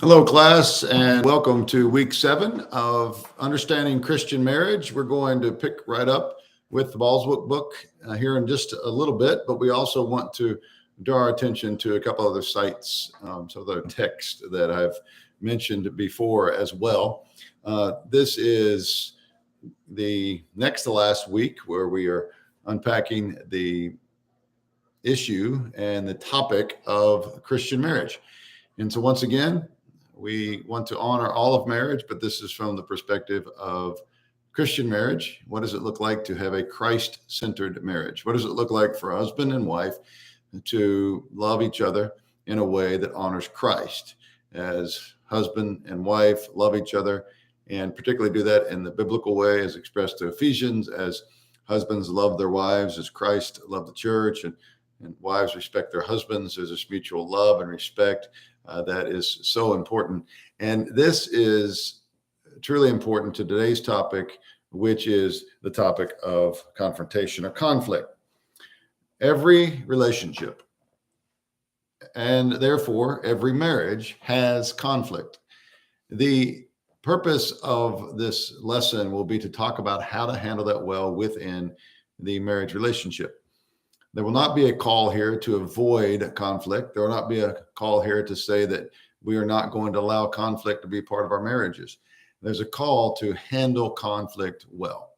Hello, class, and welcome to week 7 of Understanding Christian Marriage. We're going to pick right up with the Ballswick book here in just a little bit, but we also want to draw our attention to a couple other sites, some other text that I've mentioned before as well. This is the next to last week where we are unpacking the issue and the topic of Christian marriage. And so, once again, we want to honor all of marriage, but this is from the perspective of Christian marriage. What does it look like to have a Christ-centered marriage? What does it look like for husband and wife to love each other in a way that honors Christ? As husband and wife love each other, and particularly do that in the biblical way as expressed to Ephesians, as husbands love their wives as Christ loved the church, and wives respect their husbands. There's this mutual love and respect that is so important. And this is truly important to today's topic, which is the topic of confrontation or conflict. Every relationship, and therefore every marriage, has conflict. The purpose of this lesson will be to talk about how to handle that well within the marriage relationship. There will not be a call here to avoid conflict. There will not be a call here to say that we are not going to allow conflict to be part of our marriages. There's a call to handle conflict well.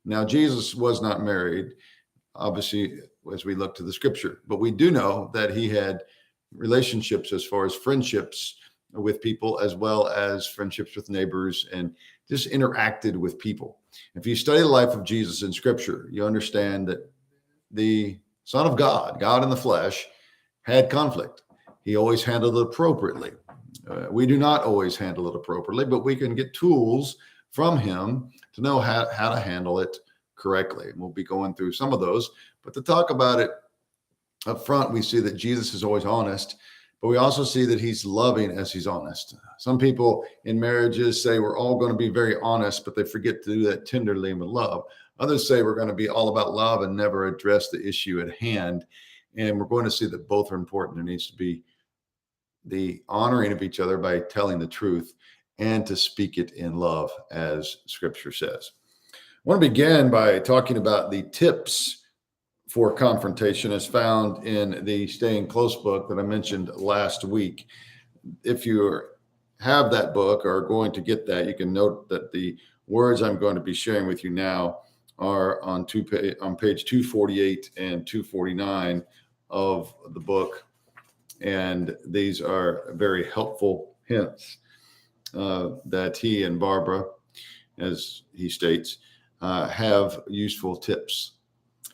Now, Jesus was not married, obviously, as we look to the scripture, but we do know that he had relationships as far as friendships with people, as well as friendships with neighbors, and just interacted with people. If you study the life of Jesus in scripture, you understand that the Son of God, God in the flesh, had conflict. He always handled it appropriately. We do not always handle it appropriately, but we can get tools from him to know how to handle it correctly. And we'll be going through some of those. But to talk about it up front, we see that Jesus is always honest, but we also see that he's loving as he's honest. Some people in marriages say we're all going to be very honest, but they forget to do that tenderly and with love. Others say we're going to be all about love and never address the issue at hand. And we're going to see that both are important. There needs to be the honoring of each other by telling the truth and to speak it in love, as scripture says. I want to begin by talking about the tips for confrontation as found in the Staying Close book that I mentioned last week. If you have that book or are going to get that, you can note that the words I'm going to be sharing with you now are on page 248 and 249 of the book. And these are very helpful hints that he and Barbara, as he states, have useful tips.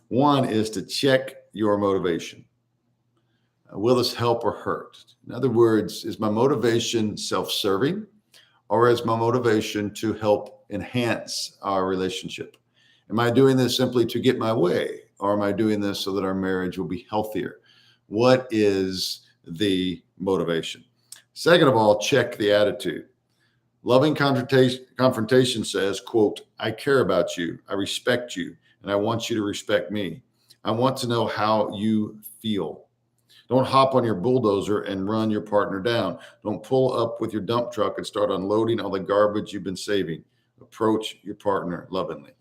One is to check your motivation. Will this help or hurt? In other words, is my motivation self-serving, or is my motivation to help enhance our relationship? Am I doing this simply to get my way, or am I doing this so that our marriage will be healthier? What is the motivation? Second of all, check the attitude. Loving confrontation says, quote, I care about you, I respect you, and I want you to respect me. I want to know how you feel. Don't hop on your bulldozer and run your partner down. Don't pull up with your dump truck and start unloading all the garbage you've been saving. Approach your partner lovingly.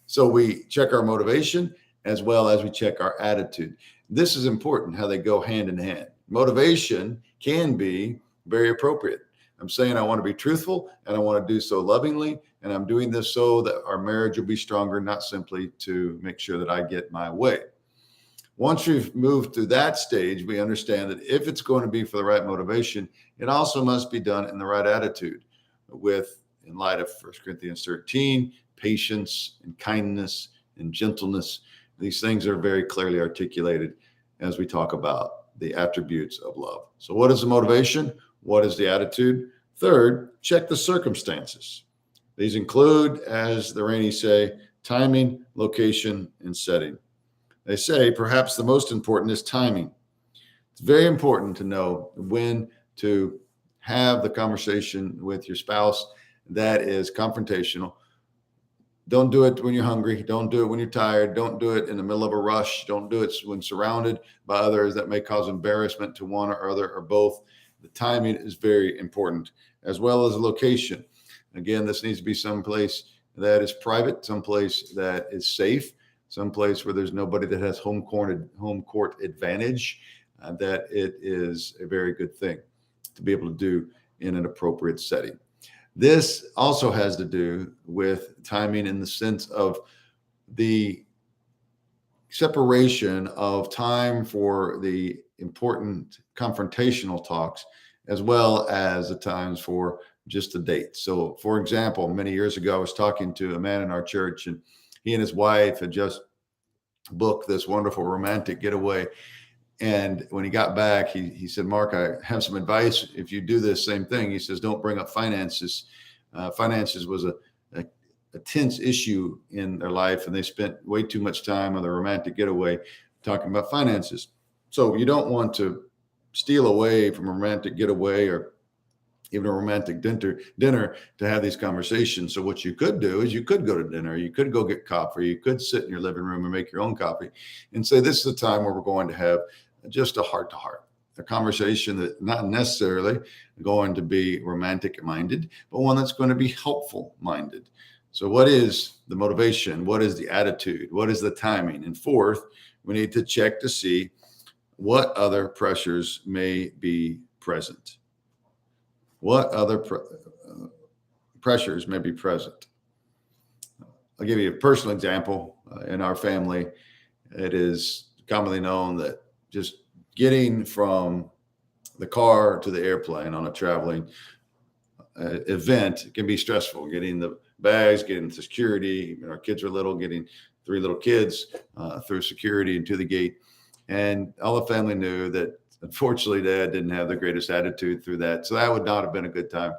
So we check our motivation as well as we check our attitude. This is important, how they go hand in hand. Motivation can be very appropriate. I'm saying I want to be truthful and I want to do so lovingly, and I'm doing this so that our marriage will be stronger, not simply to make sure that I get my way. Once we've moved through that stage, we understand that if it's going to be for the right motivation, it also must be done in the right attitude, in light of 1 Corinthians 13, patience and kindness and gentleness. These things are very clearly articulated as we talk about the attributes of love. So what is the motivation? What is the attitude? Third, check the circumstances. These include, as the Rainies say, timing, location, and setting. They say perhaps the most important is timing. It's very important to know when to have the conversation with your spouse that is confrontational. Don't do it when you're hungry. Don't do it when you're tired. Don't do it in the middle of a rush. Don't do it when surrounded by others that may cause embarrassment to one or other or both. The timing is very important, as well as location. Again, this needs to be someplace that is private, someplace that is safe, someplace where there's nobody that has home court advantage. That it is a very good thing to be able to do in an appropriate setting. This also has to do with timing in the sense of the separation of time for the important confrontational talks, as well as the times for just a date. So, for example, many years ago, I was talking to a man in our church, and he and his wife had just booked this wonderful romantic getaway. And when he got back, he said, Mark, I have some advice. If you do this same thing, he says, don't bring up finances. Finances was a tense issue in their life, and they spent way too much time on the romantic getaway talking about finances. So you don't want to steal away from a romantic getaway or even a romantic dinner to have these conversations. So what you could do is you could go to dinner, you could go get coffee, you could sit in your living room and make your own coffee and say, this is the time where we're going to have just a heart-to-heart, a conversation that not necessarily going to be romantic minded, but one that's going to be helpful minded. So what is the motivation? What is the attitude? What is the timing? And fourth, we need to check to see what other pressures may be present. What other pressures may be present? I'll give you a personal example. In our family, it is commonly known that just getting from the car to the airplane on a traveling event can be stressful. Getting the bags, getting to security. When our kids were little, getting 3 little kids through security and to the gate. And all the family knew that, unfortunately, Dad didn't have the greatest attitude through that. So that would not have been a good time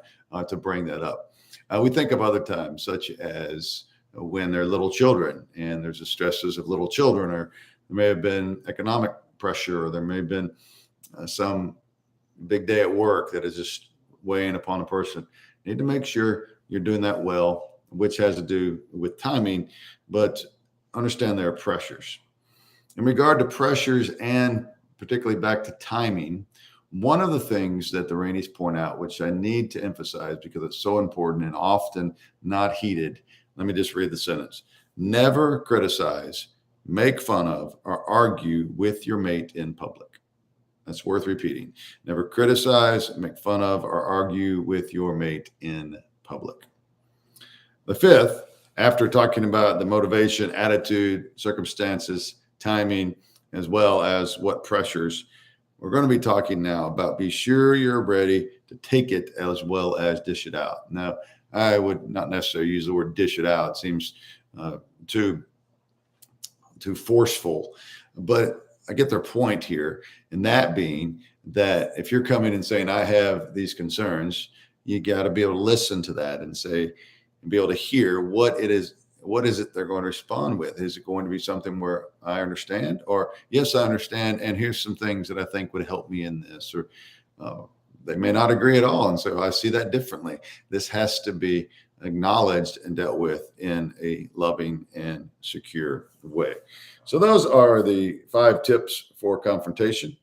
to bring that up. We think of other times, such as when they're little children and there's the stresses of little children, or there may have been economic pressure, or there may have been some big day at work that is just weighing upon a person. You need to make sure you're doing that well, which has to do with timing, but understand there are pressures. In regard to pressures and particularly back to timing, one of the things that the Rainey's point out, which I need to emphasize because it's so important and often not heeded. Let me just read the sentence. Never criticize, make fun of, or argue with your mate in public. That's worth repeating. Never criticize, make fun of, or argue with your mate in public. The fifth, after talking about the motivation, attitude, circumstances, timing, as well as what pressures, we're going to be talking now about be sure you're ready to take it as well as dish it out. Now, I would not necessarily use the word dish it out. It seems too forceful, but I get their point here. And that being that if you're coming and saying, I have these concerns, you got to be able to listen to that and say, and be able to hear what it is. What is it they're going to respond with? Is it going to be something where I understand, or yes, I understand, and here's some things that I think would help me in this, or they may not agree at all, and so I see that differently. This has to be acknowledged and dealt with in a loving and secure way. So those are the 5 tips for confrontation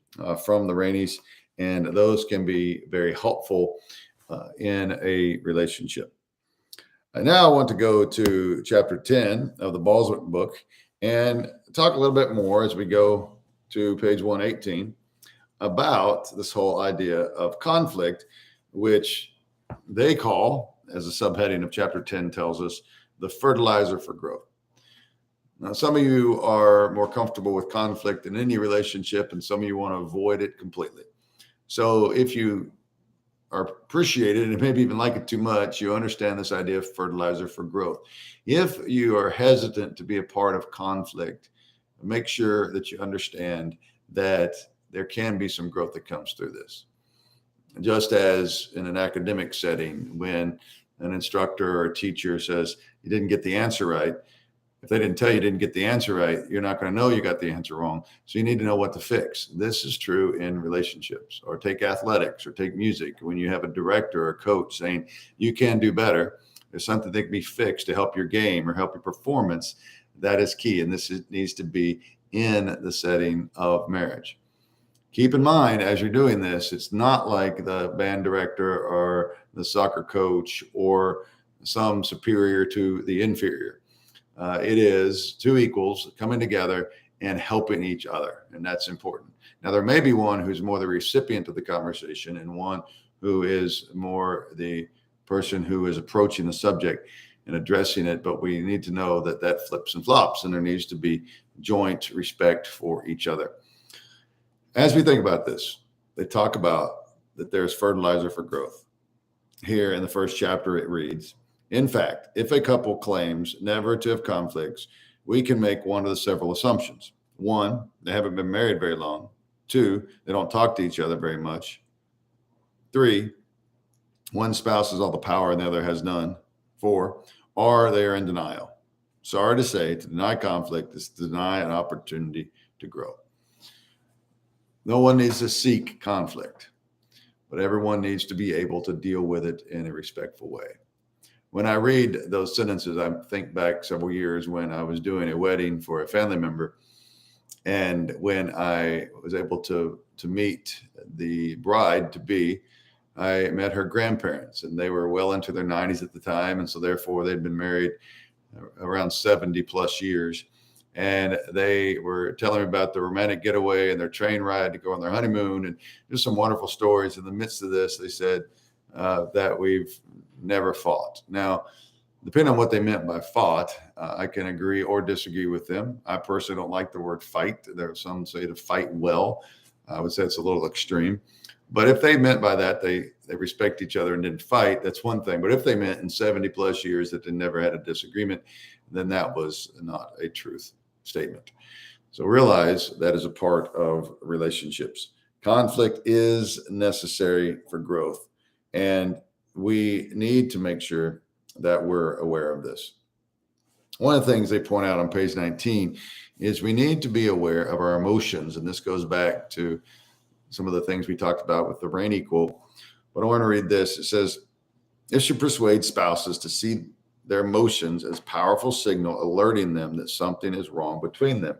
from the Rainey's, and those can be very helpful in a relationship. And now I want to go to chapter 10 of the Baldwin book and talk a little bit more as we go to page 118 about this whole idea of conflict, which they call, as the subheading of chapter 10 tells us, the fertilizer for growth. Now, some of you are more comfortable with conflict in any relationship, and some of you want to avoid it completely. So if you are appreciated and maybe even like it too much, you understand this idea of fertilizer for growth. If you are hesitant to be a part of conflict, make sure that you understand that there can be some growth that comes through this. Just as in an academic setting, when an instructor or a teacher says you didn't get the answer right, if they didn't tell you didn't get the answer right, you're not going to know you got the answer wrong. So you need to know what to fix. This is true in relationships, or take athletics, or take music. When you have a director or a coach saying you can do better, there's something that can be fixed to help your game or help your performance. That is key. And this needs to be in the setting of marriage. Keep in mind, as you're doing this, it's not like the band director or the soccer coach or some superior to the inferior. It is two equals coming together and helping each other. And that's important. Now, there may be one who's more the recipient of the conversation and one who is more the person who is approaching the subject and addressing it. But we need to know that that flips and flops, and there needs to be joint respect for each other. As we think about this, they talk about that there's fertilizer for growth. Here in the first chapter, it reads, in fact, if a couple claims never to have conflicts, we can make one of the several assumptions. One, they haven't been married very long. Two, they don't talk to each other very much. Three, one spouse has all the power and the other has none. Four, or they are in denial. Sorry to say, to deny conflict is to deny an opportunity to grow. No one needs to seek conflict, but everyone needs to be able to deal with it in a respectful way. When I read those sentences, I think back several years when I was doing a wedding for a family member. And when I was able to meet the bride-to-be, I met her grandparents, and they were well into their 90s at the time. And so therefore, they'd been married around 70 plus years. And they were telling me about the romantic getaway and their train ride to go on their honeymoon, and just some wonderful stories. In the midst of this, they said that we've never fought. Now, depending on what they meant by fought, I can agree or disagree with them. I personally don't like the word fight. There are some say to fight well. I would say it's a little extreme. But if they meant by that, they respect each other and didn't fight, that's one thing. But if they meant in 70 plus years that they never had a disagreement, then that was not a truth statement. So realize that is a part of relationships. Conflict is necessary for growth, and we need to make sure that we're aware of this. One of the things they point out on page 19 is we need to be aware of our emotions, and this goes back to some of the things we talked about with the rain equal. But I want to read this. It says, it should persuade spouses to see their emotions as powerful signal alerting them that something is wrong between them.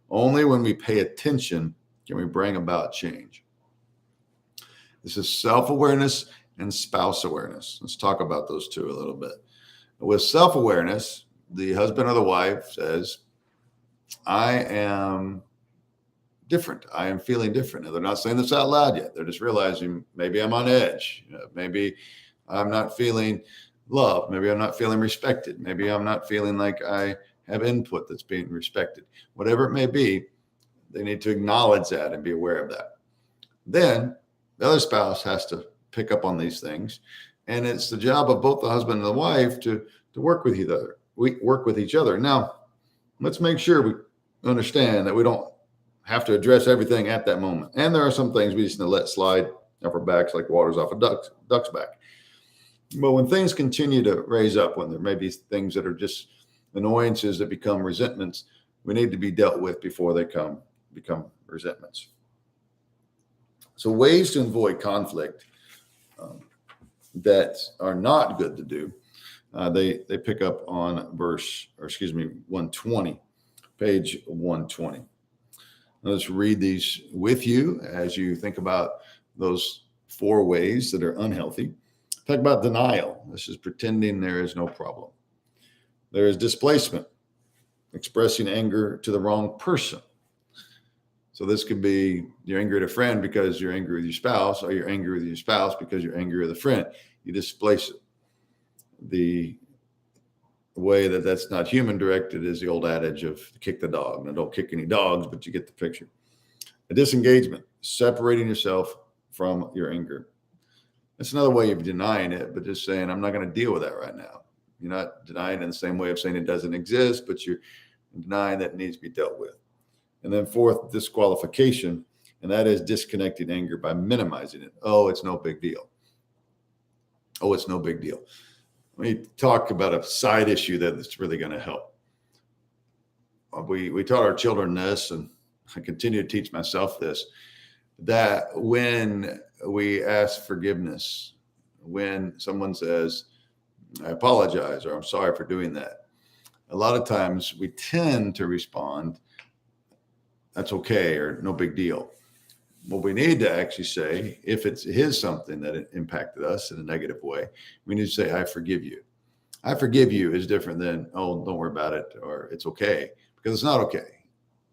Only when we pay attention can we bring about change. This is self-awareness and spouse awareness. Let's talk about those two a little bit. With self-awareness, the husband or the wife says, I am different. I am feeling different. And they're not saying this out loud yet. They're just realizing maybe I'm on edge. Maybe I'm not feeling love. Maybe I'm not feeling respected. Maybe I'm not feeling like I have input that's being respected. Whatever it may be, they need to acknowledge that and be aware of that. Then the other spouse has to pick up on these things. And it's the job of both the husband and the wife to work with each other. We work with each other. Now, let's make sure we understand that we don't have to address everything at that moment. And there are some things we just need to let slide off our backs like water's off a duck's back. But when things continue to raise up, when there may be things that are just annoyances that become resentments, we need to be dealt with before they become resentments. So ways to avoid conflict that are not good to do, they pick up on 120, page 120. Let's read these with you as you think about those 4 ways that are unhealthy. Talk about denial. This is pretending there is no problem. There is displacement, expressing anger to the wrong person. So this could be you're angry at a friend because you're angry with your spouse, or you're angry with your spouse because you're angry with a friend. You displace it. The way that's not human directed is the old adage of kick the dog. Now, don't kick any dogs, but you get the picture. A disengagement, separating yourself from your anger. That's another way of denying it, but just saying, I'm not going to deal with that right now. You're not denying in the same way of saying it doesn't exist, but you're denying that it needs to be dealt with. And then 4th, disqualification, and that is disconnecting anger by minimizing it. Oh, it's no big deal. Oh, it's no big deal. Let me talk about a side issue that's really going to help. We taught our children this, and I continue to teach myself this, that when we ask forgiveness, when someone says, I apologize, or I'm sorry for doing that, a lot of times we tend to respond, that's okay, or no big deal. what we need to actually say, if it is something that it impacted us in a negative way, we need to say, I forgive you. I forgive you is different than, oh, don't worry about it, or it's okay, because it's not okay.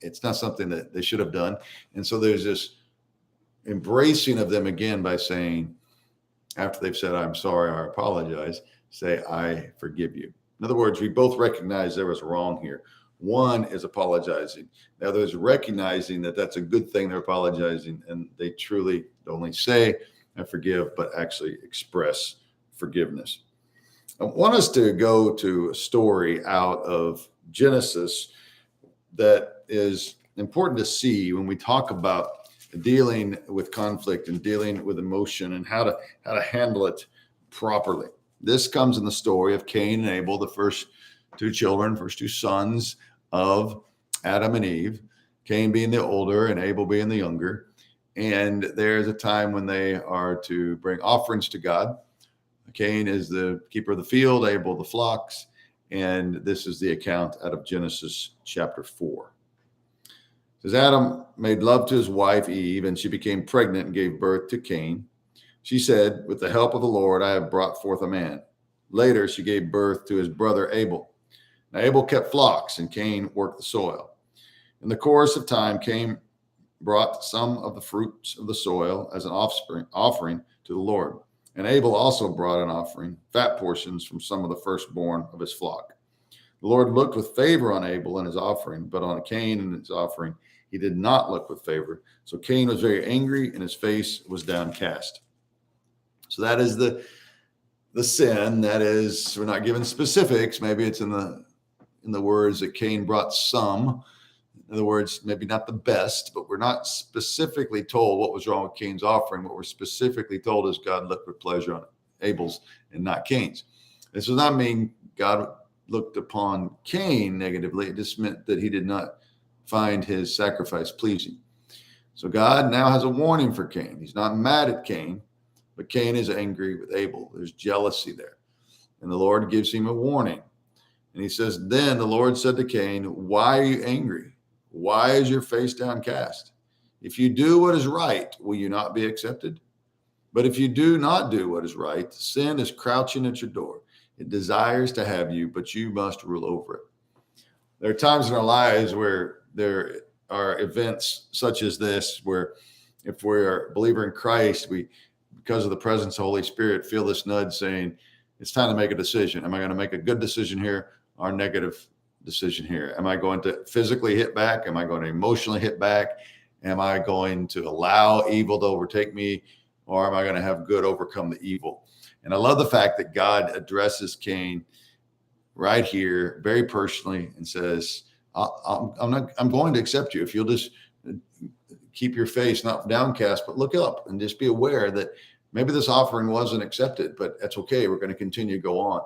It's not something that they should have done. And so there's this embracing of them again by saying, after they've said, I'm sorry, or I apologize, say, I forgive you. In other words, we both recognize there was wrong here. One is apologizing. The other is recognizing that that's a good thing they're apologizing, and they truly don't only say, I forgive, but actually express forgiveness. I want us to go to a story out of Genesis that is important to see when we talk about dealing with conflict and dealing with emotion and how to handle it properly. This comes in the story of Cain and Abel, the first two sons of Adam and Eve, Cain being the older and Abel being the younger. And there's a time when they are to bring offerings to God. Cain is the keeper of the field, Abel the flocks. And this is the account out of Genesis chapter 4. It says, Adam made love to his wife Eve, and she became pregnant and gave birth to Cain. She said, with the help of the Lord, I have brought forth a man. Later, she gave birth to his brother Abel. Now, Abel kept flocks, and Cain worked the soil. In the course of time, Cain brought some of the fruits of the soil as an offering to the Lord. And Abel also brought an offering, fat portions from some of the firstborn of his flock. The Lord looked with favor on Abel and his offering, but on Cain and his offering, he did not look with favor. So Cain was very angry, and his face was downcast. So that is the sin. That is, we're not given specifics. Maybe it's in the words that Cain brought some. In other words, maybe not the best, but we're not specifically told what was wrong with Cain's offering. What we're specifically told is God looked with pleasure on Abel's and not Cain's. This does not mean God looked upon Cain negatively. It just meant that he did not find his sacrifice pleasing. So God now has a warning for Cain. He's not mad at Cain, but Cain is angry with Abel. There's jealousy there. And the Lord gives him a warning. And he says, then the Lord said to Cain, why are you angry? Why is your face downcast? If you do what is right, will you not be accepted? But if you do not do what is right, sin is crouching at your door. It desires to have you, but you must rule over it. There are times in our lives where there are events such as this, where if we're a believer in Christ, we, because of the presence of the Holy Spirit, feel this nudge saying, it's time to make a decision. Am I going to make a good decision here or a negative decision here? Am I going to physically hit back? Am I going to emotionally hit back? Am I going to allow evil to overtake me, or am I going to have good overcome the evil? And I love the fact that God addresses Cain right here very personally and says, I'm going to accept you if you'll just keep your face not downcast, but look up and just be aware that maybe this offering wasn't accepted, but that's okay. We're going to continue to go on.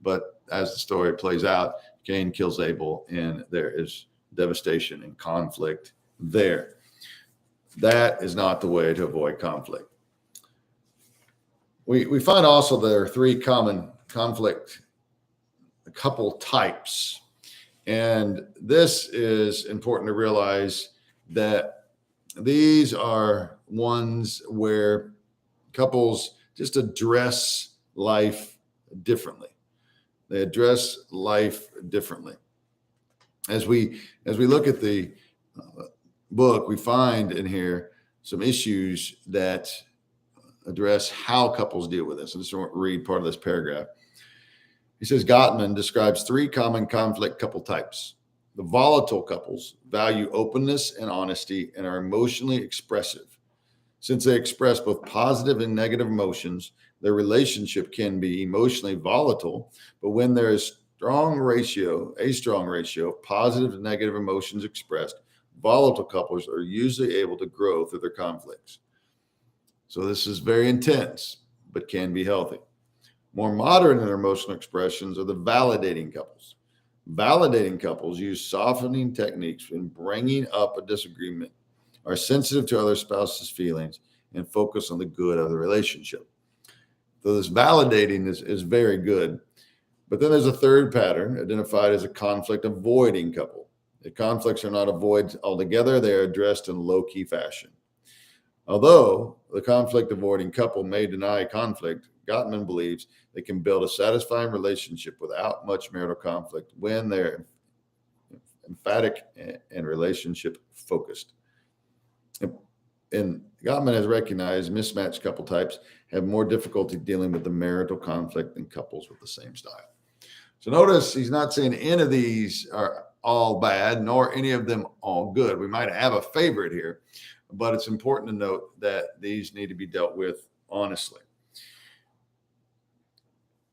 But as the story plays out, Cain kills Abel, and there is devastation and conflict there. That is not the way to avoid conflict. We find also there are three common conflict couple types. And this is important to realize that these are ones where couples just address life differently. They address life differently. As we look at the book, we find in here some issues that address how couples deal with this. I just want to read part of this paragraph. He says, Gottman describes three common conflict couple types. The volatile couples value openness and honesty and are emotionally expressive. Since they express both positive and negative emotions, their relationship can be emotionally volatile, but when there is a strong ratio of positive and negative emotions expressed, volatile couples are usually able to grow through their conflicts. So this is very intense, but can be healthy. More modern in their emotional expressions are the validating couples. Validating couples use softening techniques in bringing up a disagreement, are sensitive to other spouse's feelings, and focus on the good of the relationship. So this validating is very good. But then there's a third pattern identified as a conflict avoiding couple. The conflicts are not avoided altogether. They are addressed in low-key fashion. Although the conflict avoiding couple may deny conflict, Gottman believes they can build a satisfying relationship without much marital conflict when they're emphatic and relationship focused. And Gottman has recognized mismatched couple types have more difficulty dealing with the marital conflict than couples with the same style. So notice he's not saying any of these are all bad, nor any of them all good. We might have a favorite here, but it's important to note that these need to be dealt with honestly.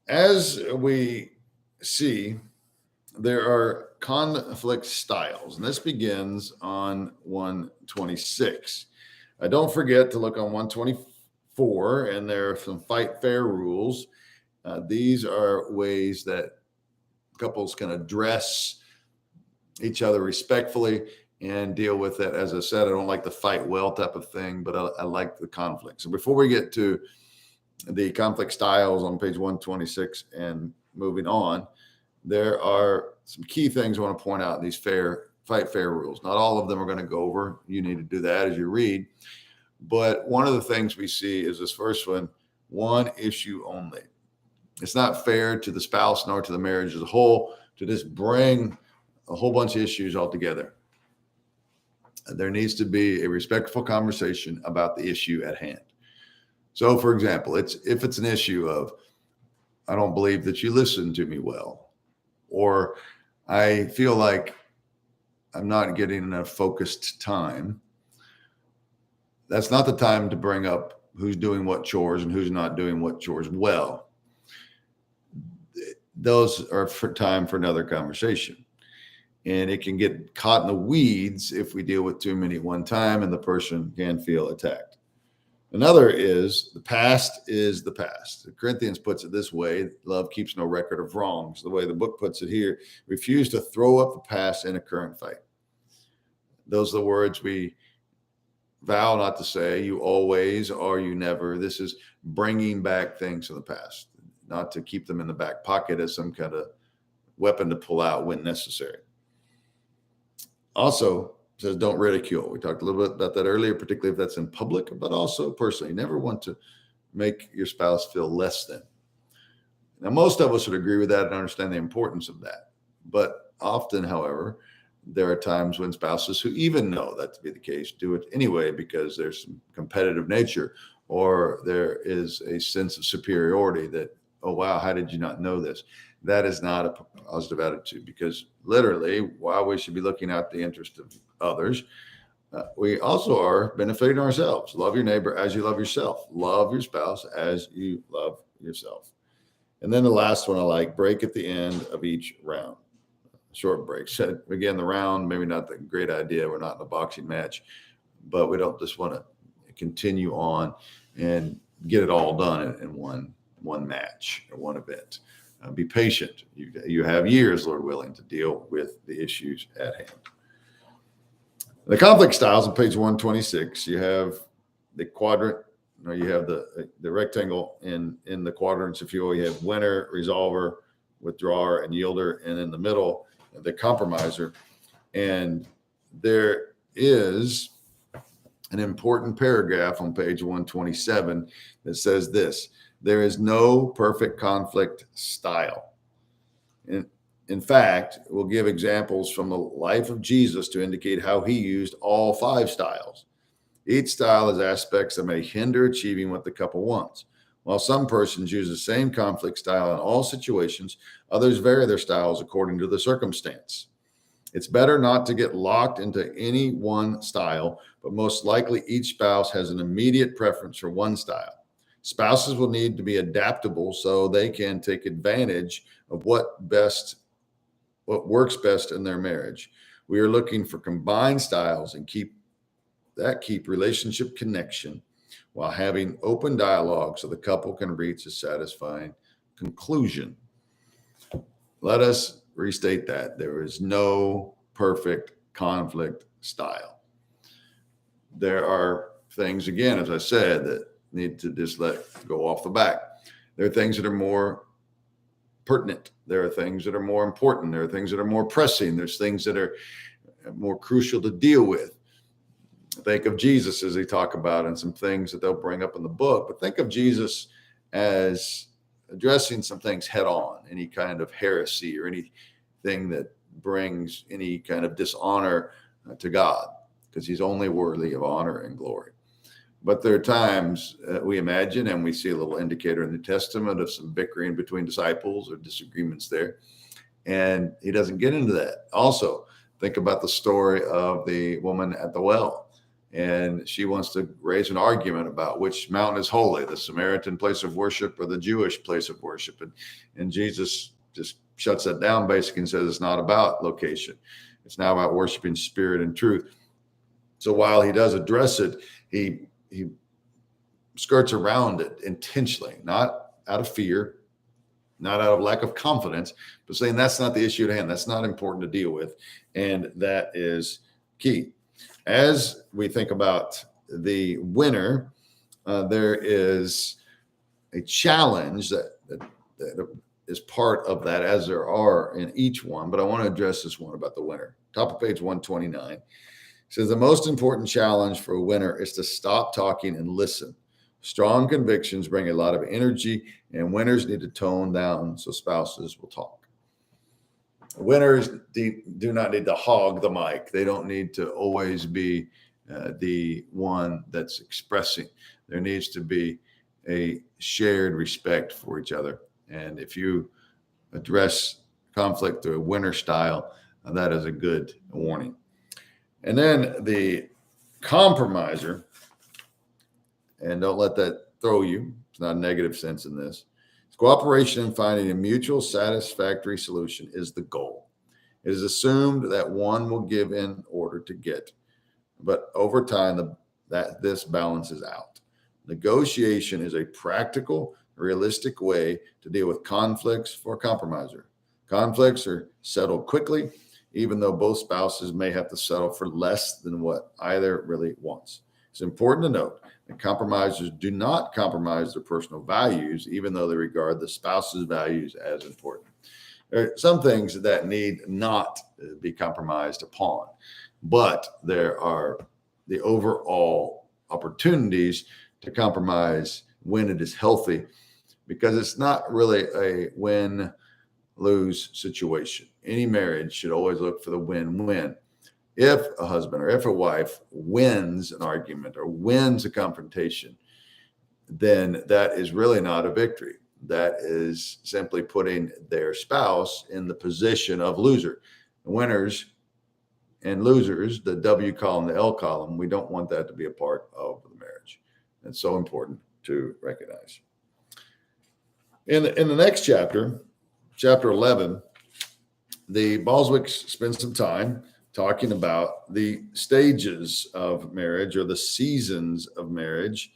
As we see, there are conflict styles, and this begins on 126. Don't forget to look on 124, and there are some fight fair rules. These are ways that couples can address each other respectfully and deal with it. As I said, I don't like the fight well type of thing, but I like the conflict. So before we get to the conflict styles on page 126 and moving on, there are some key things I want to point out in these fight fair rules. Not all of them are going to go over. You need to do that as you read. But one of the things we see is this first one issue only. It's not fair to the spouse nor to the marriage as a whole to just bring a whole bunch of issues all together. There needs to be a respectful conversation about the issue at hand. So, for example, if it's an issue of, I don't believe that you listen to me well, or I feel like I'm not getting enough focused time, that's not the time to bring up who's doing what chores and who's not doing what chores well. Those are for time for another conversation. And it can get caught in the weeds if we deal with too many at one time, and the person can feel attacked. Another is the past is the past. The Corinthians puts it this way: love keeps no record of wrongs. The way the book puts it here: refuse to throw up the past in a current fight. Those are the words we vow not to say. You always or you never. This is bringing back things from the past, not to keep them in the back pocket as some kind of weapon to pull out when necessary. Also says don't ridicule. We talked a little bit about that earlier, particularly if that's in public, but also personally. You never want to make your spouse feel less than. Now, most of us would agree with that and understand the importance of that. But often, however, there are times when spouses who even know that to be the case do it anyway because there's some competitive nature, or there is a sense of superiority that, oh, wow, how did you not know this? That is not a positive attitude, because literally, while we should be looking out the interest of others, we also are benefiting ourselves. Love your neighbor as you love yourself. Love your spouse as you love yourself. And then the last one I like: break at the end of each round. Short break. So again, the round, maybe not the great idea. We're not in a boxing match, but we don't just want to continue on and get it all done in one match or one event. Be patient. You have years, Lord willing, to deal with the issues at hand. The conflict styles on page 126, you have the quadrant, or you have the rectangle in the quadrants, if you will. You have winner, resolver, withdrawer, and yielder, and in the middle, the compromiser. And there is an important paragraph on page 127 that says this: there is no perfect conflict style. In fact, we'll give examples from the life of Jesus to indicate how he used all 5 styles. Each style has aspects that may hinder achieving what the couple wants. While some persons use the same conflict style in all situations, others vary their styles according to the circumstance. It's better not to get locked into any one style, but most likely each spouse has an immediate preference for one style. Spouses will need to be adaptable so they can take advantage of what works best in their marriage. We are looking for combined styles and keep relationship connection while having open dialogue so the couple can reach a satisfying conclusion. Let us restate that. There is no perfect conflict style. There are things, again, as I said, that need to just let go off the back. There are things that are more pertinent. There are things that are more important. There are things that are more pressing. There's things that are more crucial to deal with. Think of Jesus as they talk about, and some things that they'll bring up in the book, but think of Jesus as addressing some things head on, any kind of heresy or anything that brings any kind of dishonor to God, because he's only worthy of honor and glory. But there are times we imagine, and we see a little indicator in the Testament of some bickering between disciples or disagreements there. And he doesn't get into that. Also, think about the story of the woman at the well. And she wants to raise an argument about which mountain is holy, the Samaritan place of worship or the Jewish place of worship. And Jesus just shuts that down basically and says it's not about location. It's now about worshiping spirit and truth. So while he does address it, he skirts around it intentionally, not out of fear, not out of lack of confidence, but saying that's not the issue at hand. That's not important to deal with. And that is key. As we think about the winner, there is a challenge that is part of that, as there are in each one. But I want to address this one about the winner. Top of page 129 says the most important challenge for a winner is to stop talking and listen. Strong convictions bring a lot of energy, and winners need to tone down so spouses will talk. Winners do not need to hog the mic. They don't need to always be the one that's expressing. There needs to be a shared respect for each other. And if you address conflict through a winner style, that is a good warning. And then the compromiser, and don't let that throw you. It's not a negative sense in this. Cooperation in finding a mutual satisfactory solution is the goal. It is assumed that one will give in order to get, but over time, this balances out. Negotiation is a practical, realistic way to deal with conflicts for a compromiser. Conflicts are settled quickly, even though both spouses may have to settle for less than what either really wants. It's important to note that compromisers do not compromise their personal values, even though they regard the spouse's values as important. There are some things that need not be compromised upon, but there are the overall opportunities to compromise when it is healthy, because it's not really a win-lose situation. Any marriage should always look for the win-win. If a husband or if a wife wins an argument or wins a confrontation, then that is really not a victory. That is simply putting their spouse in the position of loser. Winners and losers, the W column, the L column, we don't want that to be a part of the marriage. It's so important to recognize. In the next chapter, chapter 11, the Boswicks spend some time talking about the stages of marriage or the seasons of marriage.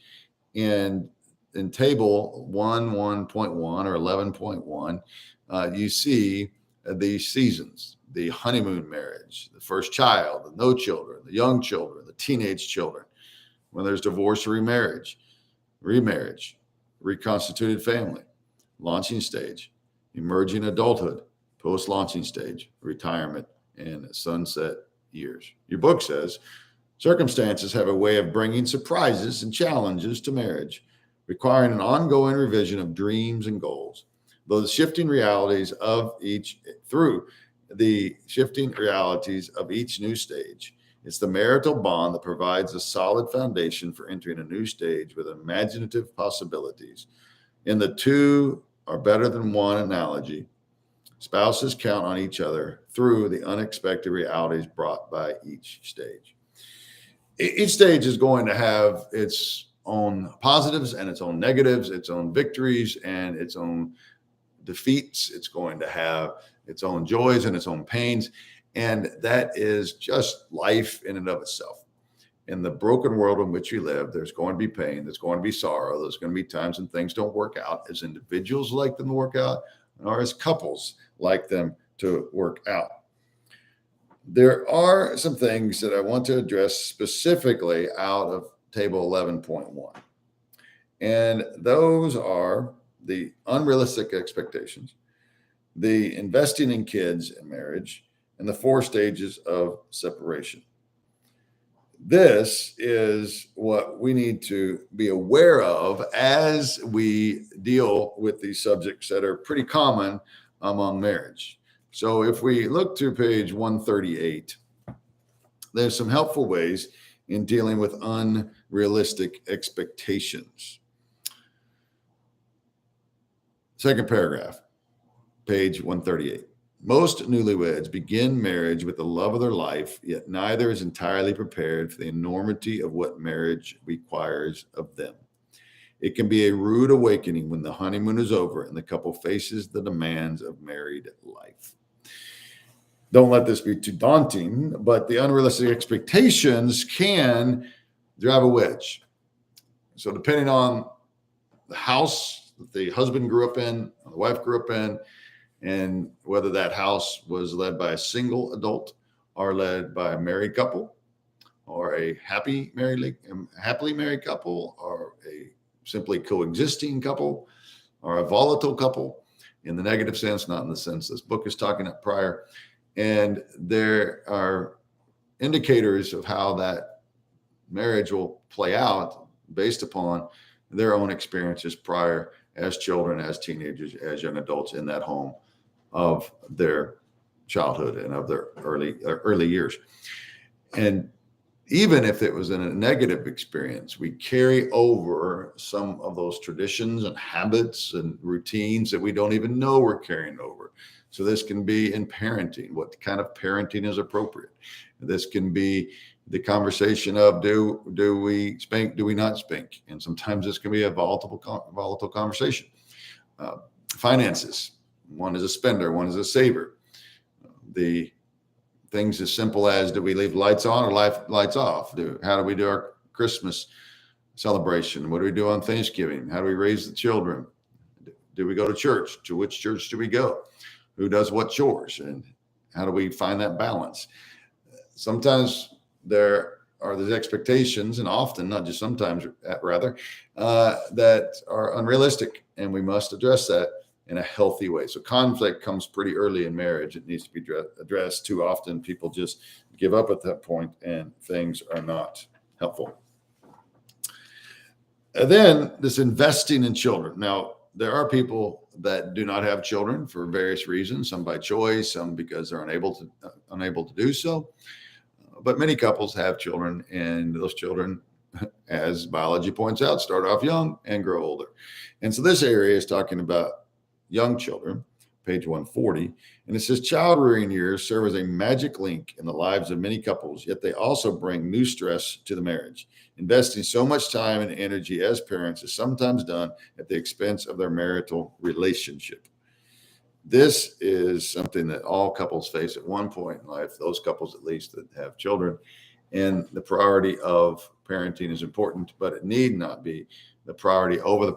And in table 1.1 or 11.1, you see these seasons: the honeymoon marriage, the first child, the no children, the young children, the teenage children, when there's divorce or remarriage, reconstituted family, launching stage, emerging adulthood, post-launching stage, retirement, and sunset years. Your book says circumstances have a way of bringing surprises and challenges to marriage, requiring an ongoing revision of dreams and goals. Through the shifting realities of each new stage, it's the marital bond that provides a solid foundation for entering a new stage with imaginative possibilities. In the two are better than one analogy, spouses count on each other through the unexpected realities brought by each stage. Each stage is going to have its own positives and its own negatives, its own victories and its own defeats. It's going to have its own joys and its own pains. And that is just life in and of itself. In the broken world in which we live, there's going to be pain, there's going to be sorrow, there's going to be times when things don't work out as individuals like them to work out, or as couples like them to work out. There are some things that I want to address specifically out of table 11.1. And those are the unrealistic expectations, the investing in kids in marriage, and the 4 stages of separation. This is what we need to be aware of as we deal with these subjects that are pretty common among marriage. So if we look to page 138, there's some helpful ways in dealing with unrealistic expectations. Second paragraph, page 138. Most newlyweds begin marriage with the love of their life, yet neither is entirely prepared for the enormity of what marriage requires of them. It can be a rude awakening when the honeymoon is over and the couple faces the demands of married life. Don't let this be too daunting, but the unrealistic expectations can drive a wedge. So depending on the house that the husband grew up in, the wife grew up in, and whether that house was led by a single adult or led by a married couple or a happily married couple or a simply coexisting couple or a volatile couple, in the negative sense, not in the sense this book is talking about prior. And there are indicators of how that marriage will play out based upon their own experiences prior as children, as teenagers, as young adults in that home of their childhood and of their early years. And even if it was in a negative experience, we carry over some of those traditions and habits and routines that we don't even know we're carrying over. So this can be in parenting. What kind of parenting is appropriate? This can be the conversation of do we spank, do we not spank? And sometimes this can be a volatile conversation. Finances. One is a spender, one is a saver. The things as simple as, do we leave lights on or lights off? How do we do our Christmas celebration? What do we do on Thanksgiving? How do we raise the children? Do we go to church? To which church do we go? Who does what chores? And how do we find that balance? Sometimes there are these expectations, and often, not just sometimes, rather, that are unrealistic, and we must address that in a healthy way. So conflict comes pretty early in marriage. It needs to be addressed. Too often people just give up at that point and things are not helpful. And then this investing in children. Now, there are people that do not have children for various reasons, some by choice, some because they're unable to do so. But many couples have children, and those children, as biology points out, start off young and grow older. And so this area is talking about young children, page 140. And it says, child rearing years serve as a magic link in the lives of many couples, yet they also bring new stress to the marriage. Investing so much time and energy as parents is sometimes done at the expense of their marital relationship. This is something that all couples face at one point in life, those couples at least that have children. And the priority of parenting is important, but it need not be the priority over the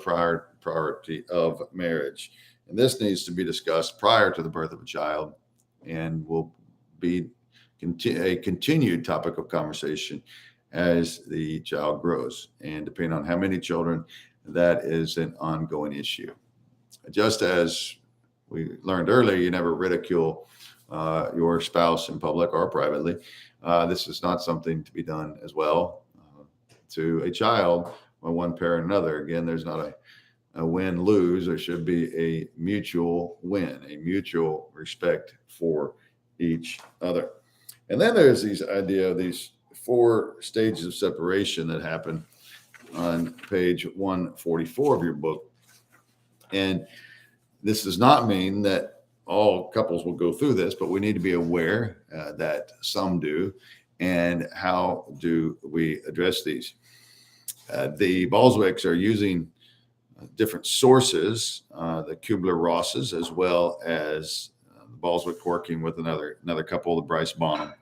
priority of marriage. And this needs to be discussed prior to the birth of a child and will be a continued topic of conversation as the child grows. And depending on how many children, that is an ongoing issue. Just as we learned earlier, you never ridicule your spouse in public or privately. This is not something to be done as well to a child by one parent or another. Again, there's not a win-lose. There should be a mutual win, a mutual respect for each other. And then there's these idea of these 4 stages of separation that happen on page 144 of your book. And this does not mean that all couples will go through this, but we need to be aware that some do. And how do we address these? The Balswicks are using different sources, the Kubler-Rosses, as well as Balswick working with another couple, the Bryce Bonham.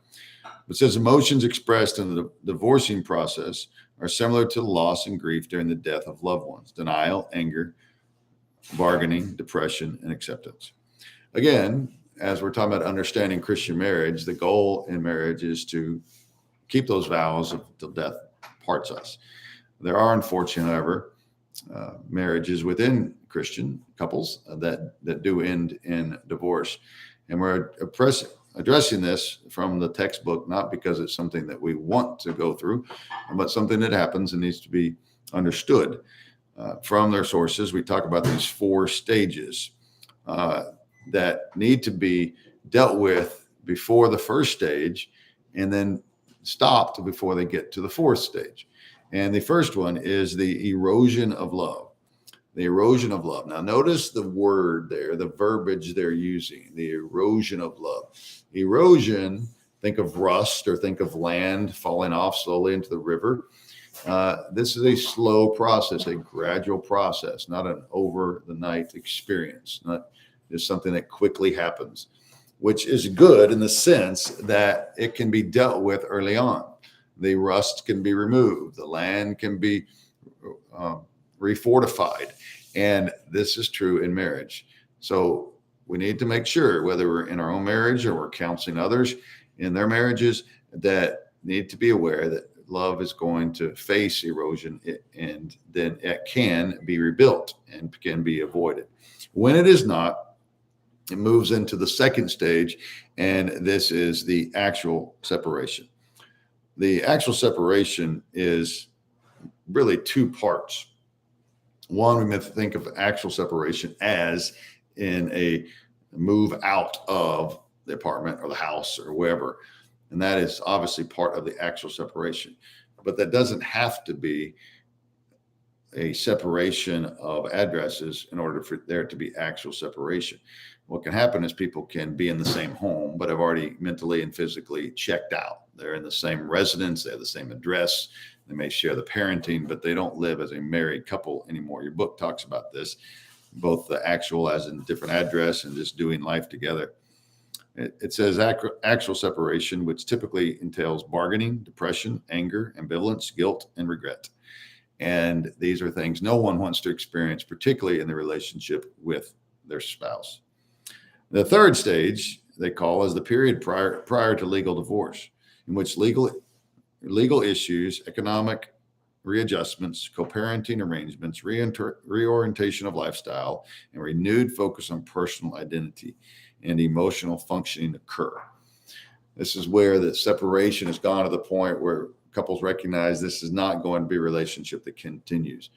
It says emotions expressed in the divorcing process are similar to loss and grief during the death of loved ones: denial, anger, bargaining, depression, and acceptance. Again, as we're talking about understanding Christian marriage, the goal in marriage is to keep those vows until death parts us. There are, unfortunately, however, marriages within Christian couples that do end in divorce. And we're addressing this from the textbook, not because it's something that we want to go through, but something that happens and needs to be understood from their sources. We talk about these 4 stages that need to be dealt with before the first stage and then stopped before they get to the 4th stage. And the first one is the erosion of love. The erosion of love. Now, notice the word there, the verbiage they're using, the erosion of love. Erosion, think of rust or think of land falling off slowly into the river. This is a slow process, a gradual process, not an over the night experience, not just something that quickly happens, which is good in the sense that it can be dealt with early on. The rust can be removed, the land can be refortified. And this is true in marriage. So we need to make sure, whether we're in our own marriage or we're counseling others in their marriages, that need to be aware that love is going to face erosion, and then it can be rebuilt and can be avoided. When it is not, it moves into the 2nd stage, and this is the actual separation. The actual separation is really 2 parts. One, we may think of actual separation as in a move out of the apartment or the house or wherever. And that is obviously part of the actual separation. But that doesn't have to be a separation of addresses in order for there to be actual separation. What can happen is people can be in the same home, but have already mentally and physically checked out. They're in the same residence, they have the same address, they may share the parenting, but they don't live as a married couple anymore. Your book talks about this, both the actual as in different address and just doing life together. It says actual separation, which typically entails bargaining, depression, anger, ambivalence, guilt, and regret. And these are things no one wants to experience, particularly in the relationship with their spouse. The 3rd stage they call is the period prior to legal divorce, in which legal issues, economic readjustments, co-parenting arrangements, reorientation of lifestyle, and renewed focus on personal identity and emotional functioning occur. This is where the separation has gone to the point where couples recognize this is not going to be a relationship that continues.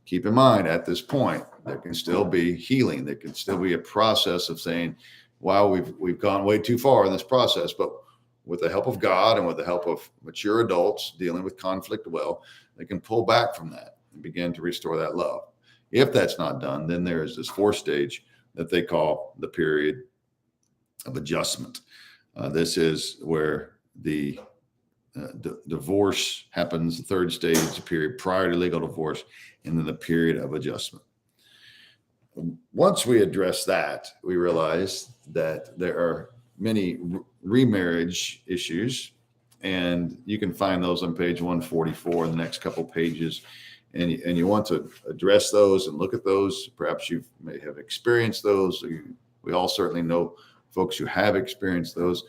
Keep in mind, at this point, there can still be healing. There can still be a process of saying, wow, we've gone way too far in this process, but with the help of God and with the help of mature adults dealing with conflict well, they can pull back from that and begin to restore that love. If that's not done, then there is this 4th stage that they call the period of adjustment. This is where the divorce happens, the 3rd stage, the period prior to legal divorce, and then the period of adjustment. Once we address that, we realize that there are many remarriage issues, and you can find those on page 144 in the next couple pages. And you want to address those and look at those. Perhaps you may have experienced those. We all certainly know folks who have experienced those.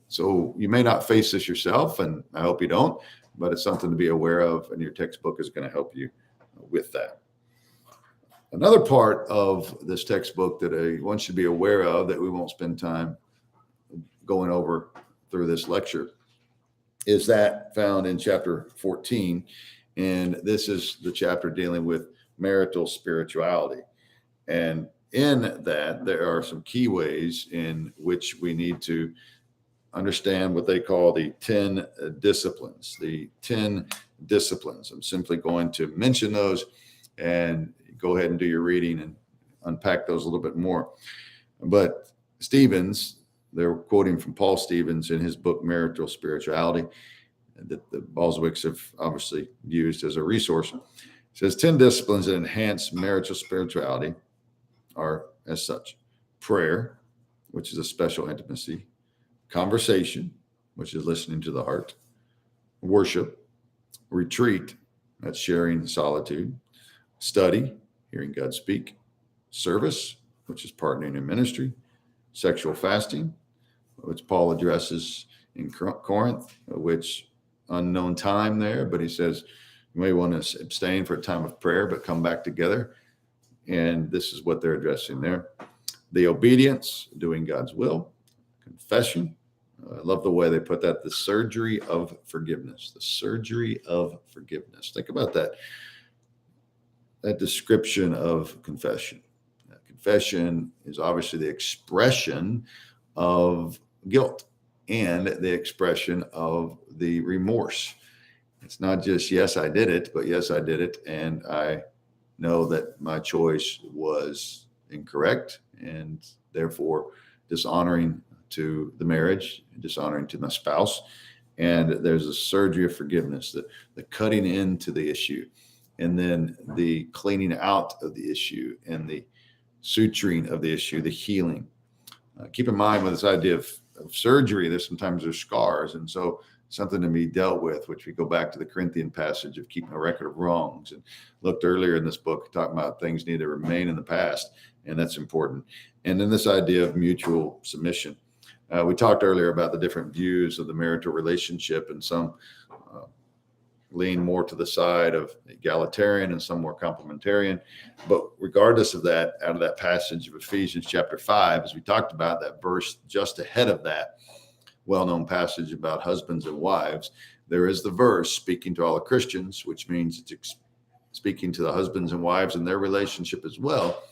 So you may not face this yourself, and I hope you don't, but it's something to be aware of, and your textbook is going to help you with that. Another part of this textbook that one should be aware of that we won't spend time going over through this lecture is that found in chapter 14. And this is the chapter dealing with marital spirituality. And in that, there are some key ways in which we need to understand what they call the 10 disciplines. The 10 disciplines. I'm simply going to mention those, and go ahead and do your reading and unpack those a little bit more. But Stevens, they're quoting from Paul Stevens in his book, Marital Spirituality, that the Balswicks have obviously used as a resource. It says 10 disciplines that enhance marital spirituality are as such: prayer, which is a special intimacy; conversation, which is listening to the heart; worship; retreat, that's sharing solitude; study, hearing God speak; service, which is partnering in ministry; sexual fasting, which Paul addresses in Corinth, which unknown time there, but he says you may want to abstain for a time of prayer, but come back together. And this is what they're addressing there. The obedience, doing God's will; confession. I love the way they put that, the surgery of forgiveness, the surgery of forgiveness. Think about that description of confession. Confession is obviously the expression of guilt and the expression of the remorse. It's not just, yes, I did it, but yes, I did it. And I know that my choice was incorrect and therefore dishonoring to the marriage, dishonoring to my spouse. And there's a surgery of forgiveness, the cutting into the issue, and then the cleaning out of the issue, and the suturing of the issue, the healing. Keep in mind with this idea of surgery, there's scars. And so something to be dealt with, which we go back to the Corinthian passage of keeping a record of wrongs. And looked earlier in this book, talking about things need to remain in the past. And that's important. And then this idea of mutual submission. We talked earlier about the different views of the marital relationship, and some lean more to the side of egalitarian and some more complementarian. But regardless of that, out of that passage of Ephesians chapter 5, as we talked about, that verse just ahead of that well-known passage about husbands and wives, there is the verse speaking to all the Christians, which means it's speaking to the husbands and wives in their relationship as well.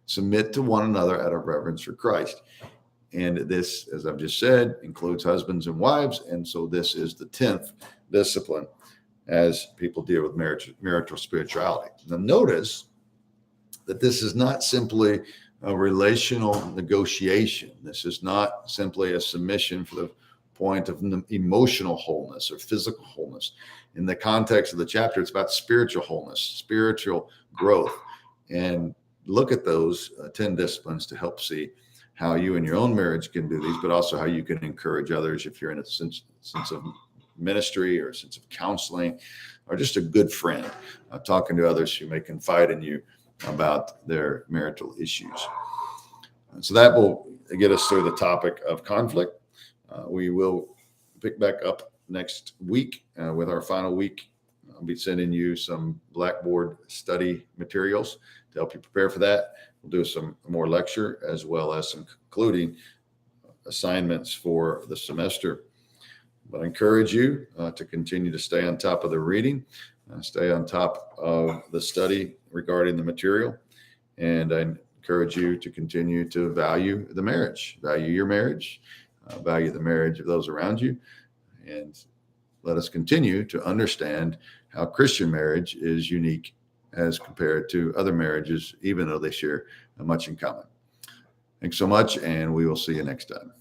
Submit to one another out of reverence for Christ. And this, as I've just said, includes husbands and wives. And so this is the 10th discipline as people deal with marital spirituality. Now, notice that this is not simply a relational negotiation. This is not simply a submission for the point of emotional wholeness or physical wholeness. In the context of the chapter, it's about spiritual wholeness, spiritual growth. And look at those 10 disciplines to help see how you in your own marriage can do these, but also how you can encourage others if you're in a sense of ministry or a sense of counseling, or just a good friend, talking to others who may confide in you about their marital issues. So that will get us through the topic of conflict. We will pick back up next week with our final week. I'll be sending you some Blackboard study materials to help you prepare for that. We'll do some more lecture as well as some concluding assignments for the semester. But I encourage you to continue to stay on top of the reading, stay on top of the study regarding the material. And I encourage you to continue to value the marriage, value your marriage, value the marriage of those around you. And let us continue to understand how Christian marriage is unique as compared to other marriages, even though they share much in common. Thanks so much, and we will see you next time.